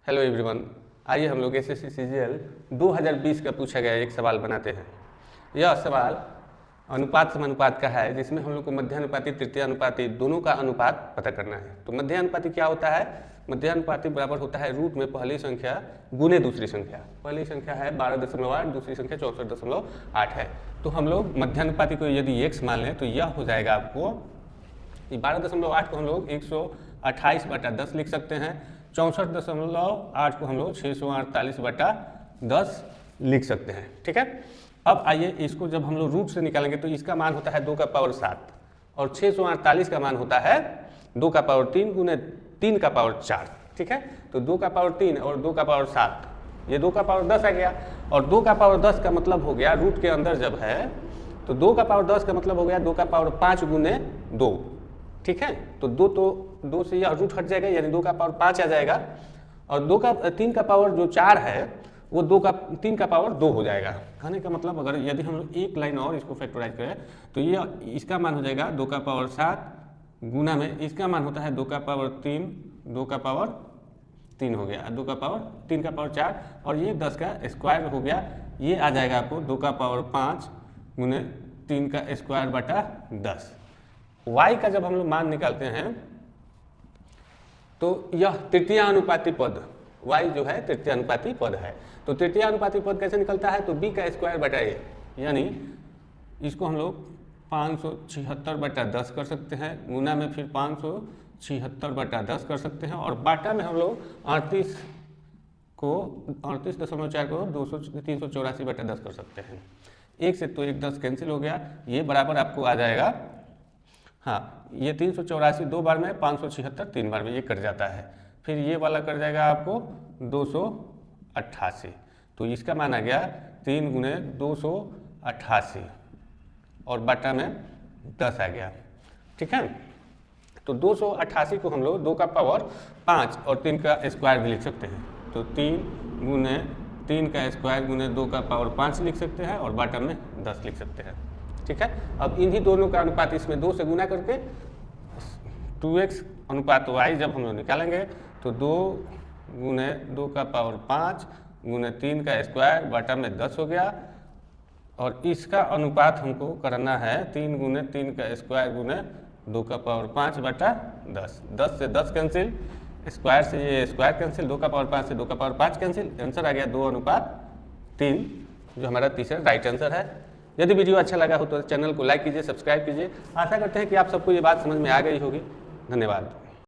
Hello everyone, आइए हम लोग एसएससी सीजीएल 2020 का पूछा गया एक सवाल बनाते हैं। यह सवाल अनुपात समानुपात का है, जिसमें हम लोग को मध्यानुपाती तृतीयानुपाती दोनों का अनुपात पता करना है। तो मध्यानुपाती क्या होता है? मध्यानुपाती बराबर होता है रूट में पहली संख्या गुने दूसरी संख्या। पहली संख्या है 12.8, दूसरी संख्या 64.8 है। तो हम लोग मध्यानुपाती को यदि x मान लें तो यह हो जाएगा आपको 12.8 को हम लोग 128/10 लिख सकते हैं। 64.8 को हम लोग 648/10 लिख सकते हैं। ठीक है, अब आइए इसको जब हम लोग रूट से निकालेंगे तो इसका मान होता है 2 का पावर 7 और 648 का मान होता है 2 का पावर 3 गुने 3 का पावर 4। ठीक है, तो 2 का पावर 3 और 2 का पावर 7, ये 2 का पावर 10 आ गया। और 2 का पावर 10 का मतलब हो गया रूट के अंदर जब है तो 2 का पावर 10 का मतलब हो गया 2 का पावर 5 गुने 2। ठीक है, तो 2 से यह रूट हट जाएगा, यानी 2 का पावर 5 आ जाएगा। और 3 का पावर जो 4 है वो 3 का पावर 2 हो जाएगा। कहने का मतलब अगर यदि हम लोग एक लाइन और इसको फैक्टराइज करें तो ये इसका मान हो जाएगा 2 का पावर 7 गुना में इसका मान होता है 2 का पावर 3, 2 का पावर 3 हो गया, 2 का पावर 3 का पावर 4 और ये 10 का स्क्वायर हो गया। ये आ जाएगा आपको 2 का पावर 5 गुने 3 का स्क्वायर बटा 10। y का जब हम लोग मान निकालते हैं तो यह तृतीयानुपाती पद y जो है तृतीयानुपाती पद है। तो तृतीयानुपाती पद कैसे निकलता है? तो b का स्क्वायर बटा a, यानी इसको हम लोग 576/10 कर सकते हैं, गुना में फिर 576/10 कर सकते हैं और बाटा में हम लोग 38.4 को 384/10 कर सकते हैं। एक से तो एक 10 कैंसिल हो गया, ये बराबर आपको आ जाएगा, हाँ ये 384 2 बार में, 576 3 बार में, ये कट जाता है। फिर ये वाला कट जाएगा आपको 288, तो इसका मान आ गया 3 गुने 288 और बटा में 10 आ गया। ठीक है, तो 288 को हम लोग 2 का पावर 5 और 3 का स्क्वायर भी लिख सकते हैं। तो 3 गुने 3 का स्क्वायर गुने 2 का पावर 5 लिख सकते हैं और बटा में 10 लिख सकते हैं। ठीक है, अब इन्हीं दोनों का अनुपात इसमें 2 से गुना करके 2x अनुपात y जब हम लोग निकालेंगे तो 2 गुने 2 का पावर 5 गुने 3 का स्क्वायर बटा में 10 हो गया। और इसका अनुपात हमको करना है 3 गुने 3 का स्क्वायर गुने 2 का पावर 5 बटा 10। 10 से 10 कैंसिल, स्क्वायर से ये स्क्वायर कैंसिल, 2 का पावर 5 से 2 का पावर 5 कैंसिल, आंसर आ गया 2:3, जो हमारा तीसरा राइट आंसर है। यदि वीडियो अच्छा लगा हो तो चैनल को लाइक कीजिए, सब्सक्राइब कीजिए। आशा करते हैं कि आप सबको ये बात समझ में आ गई होगी। धन्यवाद।